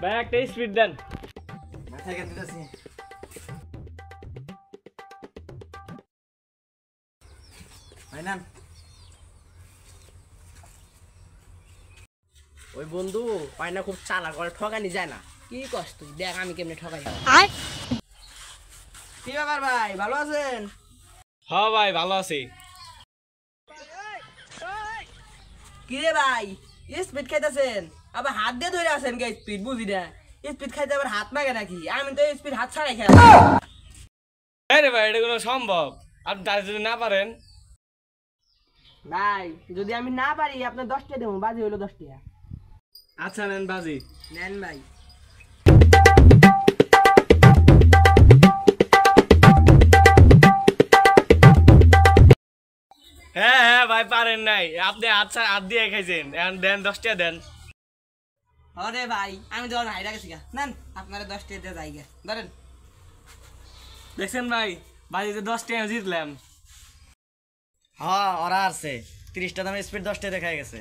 ভাই একটা স্পিড দেন। মাথায় গেছে দিতেছি। ভাই নান। ওই বন্ধু পায়না খুব চালাক করে ঠকানি যায় না। কি কষ্ট দেখ আমি কেমনে ঠকাই। কি ব্যাপার ভাই ভালো আছেন? হ্যাঁ ভাই ভালো আছি। কি রে ভাই স্পিড খাইতেছেন আবার হাত দিয়ে ধরে আছেন কে? স্পিড বুঝি না, স্পিড খাইতে আবার হাত মাগে নাকি? আমি তো স্পিড হাত ছাড়াই খাই। আরে ভাই এটা কোনো সম্ভব? আপনি তার যদি না পারেন। ভাই যদি আমি না পারি আপনার 10 টাকা দেবো, বাজি হইলো 10 টাকা। আচ্ছা নেন বাজি। নেন ভাই। হ্যাঁ হ্যাঁ ভাই পারেন নাই, আপনি হাত দিয়ে খাইছেন, এখন দেন 10 টাকা দেন। আরে ভাই আমি তো হাইরা গেছি গা, নেন আপনারা 10 টাকা দিয়ে যাই গে, ধরেন। দেখছেন ভাই বাজিতে 10 টাকা জিতলাম। হ্যাঁ ওরা আছে 30টা দামে স্পিড 10টা দেখাই গেছে।